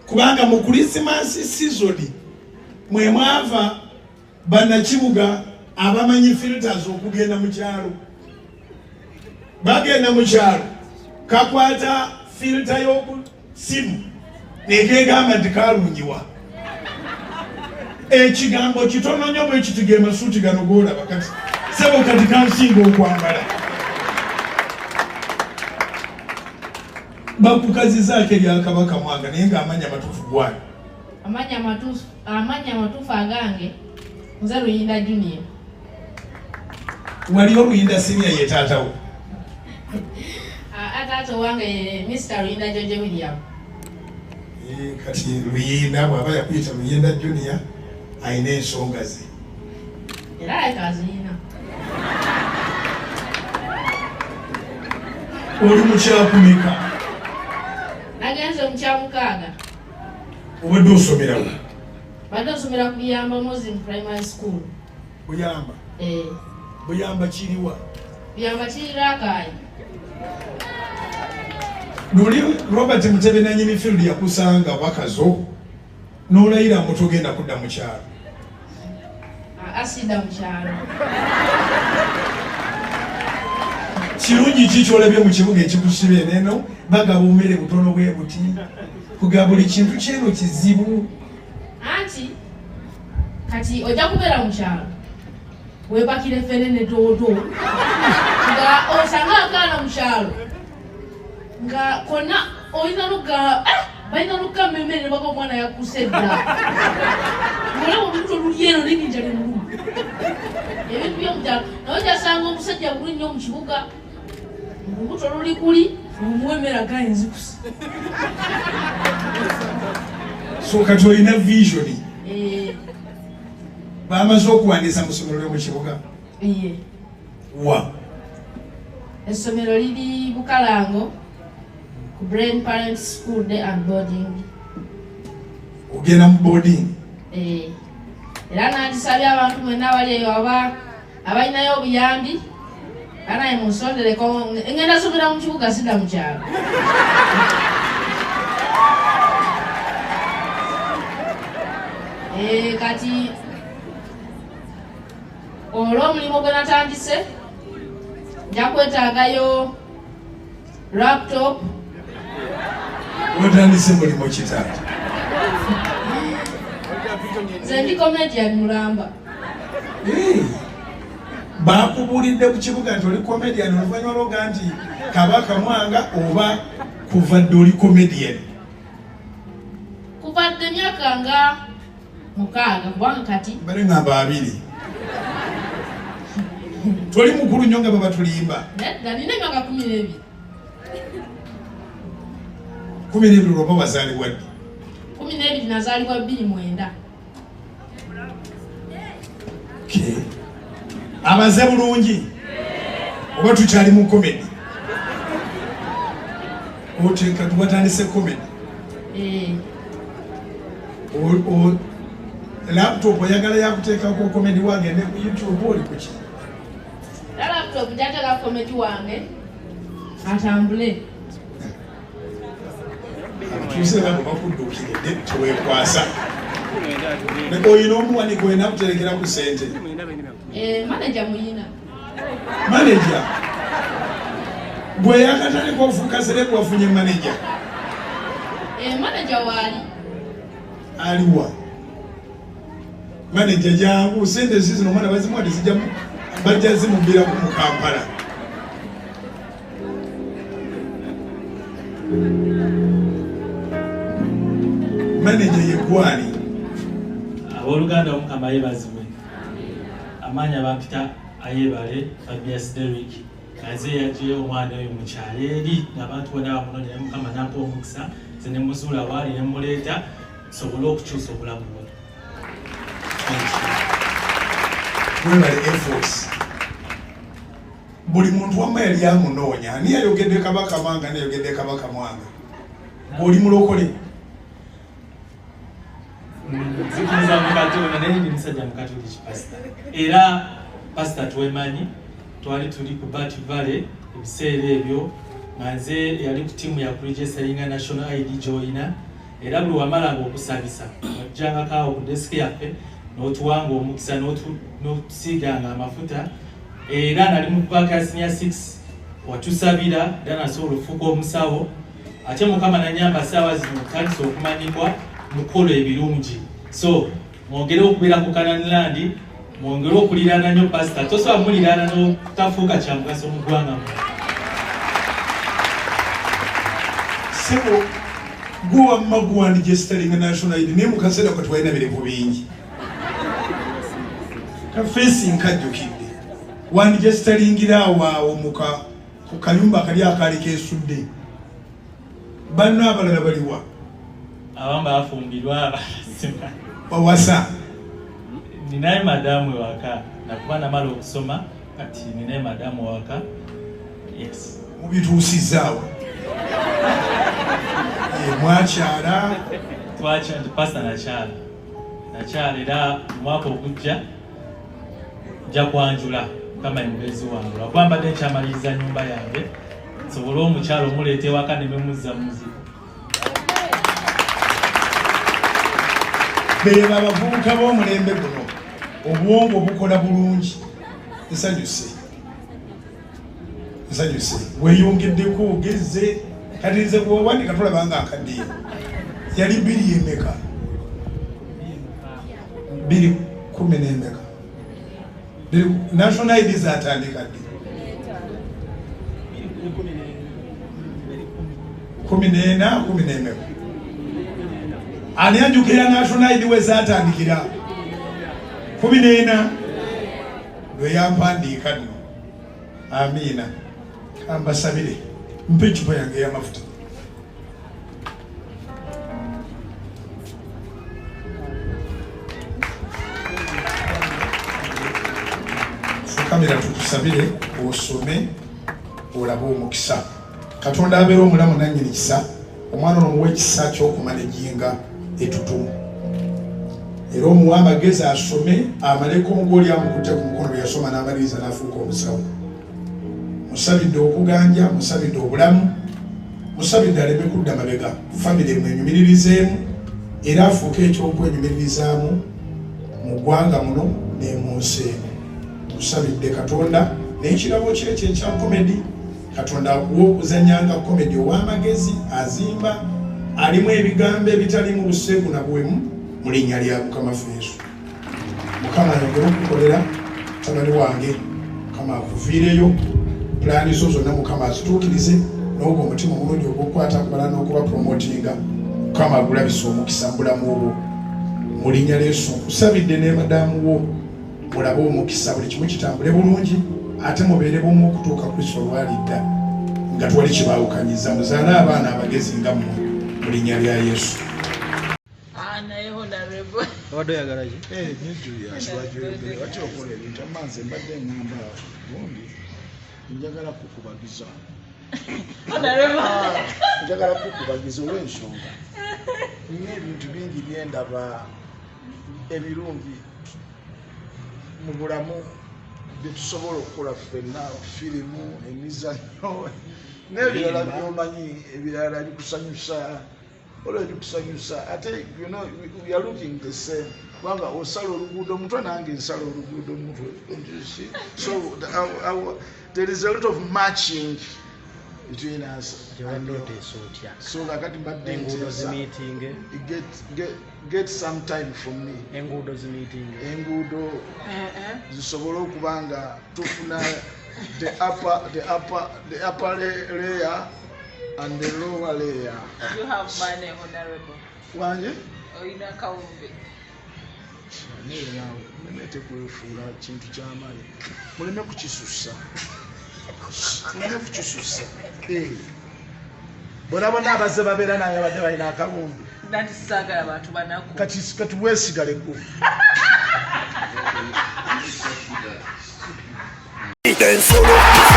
kubanga mu Christmas season mwe mwava bannakibuga abamanyi filters okugenda mu kyalo. Bagenda mu kyalo kakwata filter y'oku simu nekegamba nti kalungiwa. Ekigambo kitono nnyo bwe kitige masuuti gano g'olaba kati sebo kati kansinga okwambala. Bakukazizaako erya Kabaka Mwanga naye ng'amanya amatuufu gwali. Amanya amatuufu agange nze Luyinda Junior. Wali Oluyinda Senior ye taatawo? Taata wange Mr. Luyinda George William. Kati Luyinda bw'aba yakuyita Luyinda Junior ayina ensonga ze. Era ayikaziina. Oli mu kyakumeka? Nagenze mu kyamukaaga. Obadde osomera wa? Badde osomera ku Buyamba Muslim Primary School. Buyamba? Buyamba kiriwa? Buyamba kiri Rakai. Noli Robert Mutebe nannyini field yakusanga wakazo n'olayira mu togenda kudda mu kyalo. Asida mu kyalo. Kirungi ki ky'olabye mu kibuga ekikusiba eno bagaba omere butono bwe buti kuga buli kintu kyeno kizibu. Anti kati ojja kubeera mu kyalo weepakire ffene ne doodo nga osanga akaana mu kyalo nga konna oyina luga balina lukka mmemmere ne baga omwana yakkuse dda ng'olaba olubuto luli eno n'ebinja ne mulumu ebintu by'omukyalo naye ojasanga omusajja buli nnyo mu kibuga olubuto luli kuli omuwa emmere agaye nzikusa. So kati olina vision. Bamaze okuwandiisa mu ssomero ly'omu kibuga? Wa? Essomero liri Bukalango ku Brain Parents School Day and Boarding. Ogenda mu boarding? Era nangisabye abantu mwenna abali eyo abalinayo obuyambi anaye munsondereko ngenda somera mu kibuga sidda mu kyalo. Kati olw'omulimu gwe natandise nja kwetaagayo laptop. Otandise mulimu kitaata? Nze ndi comedian mulamba. Bakubuulidde ku kibuga nti oli comedian oluvannyuma lwoga nti Kabaka Mwanga oba kuva dde oli comedian? Kuva dde myaka nga 6 kubanga kati bale ngamba 2. Toli mukulu nnyo nga baba tulimba. Nedda nina emyaka 12. 12 lwoba wazaalibwa ddi? 12 nazaalibwa 29. Abaze bulungi? Oba tukyali mu comedy? Oteeka tuwatandise comedy? Laptop oyagala yakuteekako comedy wagende ku YouTube oli ku ki? Laptop njatala comedy wange atambule. Tuuse bano bakudduukiridde teweekwasa. Oyina omuwani gwena kuterekera ku ssente? Manager muyina. Manager? Gwe yakatandika ofuuka serebu wafunye manager? Manager waali. Aliwa? Manager jangu ssente zizino omwana bazimuwa tezijjamu bajja zimubbiraku mu Kampala. Manager ye gwani? Abooluganda Omukama yeebazibwe. Amaanyi abampita ayebale Fabius Derrick naze yaggyeyo omwana oyo mu kyalo eri abantu bonna bamunoonya naye Mukama n'ampa omukisa nze ne muzuula waali ne muleeta sobole okukyusa obulamu bwe. Webale efforts. Buli muntu wamma yali amunoonya. Ani yayogedde Kabaka Mwanga nayogedde Kabaka Mwanga? Bw'oli mulokole? Zikuza mukatona naye ndi musajja mukatoliki pasita. Era pasita twemanyi twali tuli ku Bat Valley ebiseera ebyo nga nze yali ku ttiimu ya kuregisteringa National ID joina era buli wamalanga okusabisa ojjanga kaawo ku desiki yaffe n'otuwanga omukisa n'otusiiganga amafuta era nali mu baaka ya senior 6 watusabira era nasobola okufuuka omusawo ate Mukama nanyamba saawa zino tandise okumanyibwa mukolo ebirungi so mwongere okubeera ku Kananilandi mwongere okuliraana nnyo pasita tosobola muliraana n'otafuuka kya mugaso mu ggwanga mu sebo gwe wamma guwandigesitalinga national id naye mu kaseera kwe twalina birevu bingi kafeesi nkajjukidde wandigesitalingira awo ku kayumba kali akaali keesudde banno abalala baliwa abamu bafumbirwa wawasa ninaye madamu ewaka nakuba namala okusoma kati ninaye madamu ewaka yes mubituusizaawo mwakyala pasta nakyala era omwaka ogujja nja kwanjula kama mugezi wange lwakuba mbadde nkyamaliriza nyumba yange nsobole omukyalo omuleeta ewaka nememuzza muzibu beba abavubuka b'omulembe guno obwongo bukola bulungi nsanyuse weyongeddeko ogezze kati nze bwowandika tulabanga akaddiya yali 2 emeka 2:10 emeka national id zatandika ddi 14 emeka ani anjukira national id we zatandikira 14 lwe yampandiika nno amiina kambasabire mpe ecupa yange y'amafuta fukamira tukusabire osome olabe omukisa Katonda abeera omulamu nannyini kisa omwana ono muwe ekisa ky'okumanejinga etutumu era omuwa amagezi asome amaleko ng'oli amukutte ku mukono bwe yasoma n'amaliriza n'afuuka omusawo musabidde okuganja musabidde obulamu musabidde aleme kudda mabega famire mwenyumiririzeemu era afuuke ekyokwenyumiririzaamu mu ggwanga muno ne mu nsi eno musabidde Katonda n'ekirabo kye ekya komedi Katonda w'okuzanyanga komedi ow'amagezi azimba alimu ebigambo ebitalimu buseegu na bwemu mu linnya lya Mukama Yesu. Mukama ayogere okukolera tabali wange Mukama akuviireyo pulaani zo zonna Mukama azituukirize n'ogwo omutima omulungi ogw'okukwata kubala n'okuba promotinga Mukama agulabise omukisa mu bulamu obwo mu linnya lya Yesu. Kusabidde ne madamu wo mulabe omukisa buli kimu kitambule bulungi ate mubeere bumu okutuuka Kristo lwalidda nga twali kibaawukanyiza muzaale abaana abagezi nga mmwe mu linnya lya Yesu. Wado ya garaji? Julius wajoyogere watyo okola ebintu amanze mbadde ngamba gundi njagala kukubagiza njagala kukubagiza olw'ensonga nina ebintu bingi byendaba ebirungi mu bulamu byetusobola okukola ffenna firimu emizannyo n'ebirala byomanyi ebirala bikusanyusa olwo bikusanyusa ate you know we are looking the same kubanga osala oluguudo omutwe nange nsala oluguudo omutwe so there is a lot of matching between us so kakati mbadde get some time from me enguudo zisobole okuba nga tufuna the upper layer and the lower layer. You have money, Honorable. Wanje? Oina kawumbi. Muleme kwefuula kintu ky'amaanyi. Muleme kukisussa. Muleme kukisussa. Bw'olabona abazze babeera naye abadde balina akawumbi. Nati saagala abantu banaku. Kati weesigaleko.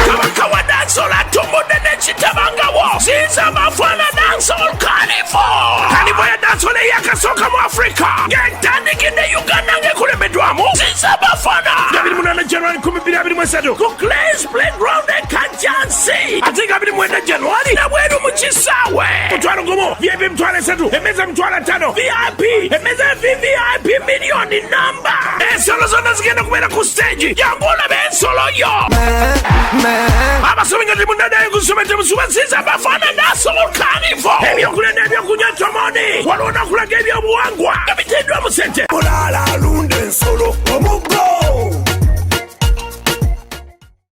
Kabaka wa dancehall, Tombo the Chitabangabo, Sinza Mafana Dancehall Carnival. Carnival ya dancehall yakasoka mu Africa. Ngentandika ne Uganda ngekulembedwamu Sinza Mafana. Gabiri munana January 2023 ku Clays Playground e Kajansi. Ati gabiri mwenda January na bweru mu Kisawe. Mutwalo gomo VIP mtwalo 3 emeza mtwalo 5 VIP emeza VIP milioni namba. Ensolo zona zigenda kubera ku stage. Yambula bensolo yo. Abasominga limundada yegusomete musuba Sinza Mafana Dancehall Carnival. Ebyokulya ebyokunywa tomoni. Walona kulaga ebyobuwangwa. Ebitendwa mu sente. Mulala lunde ensolo omugo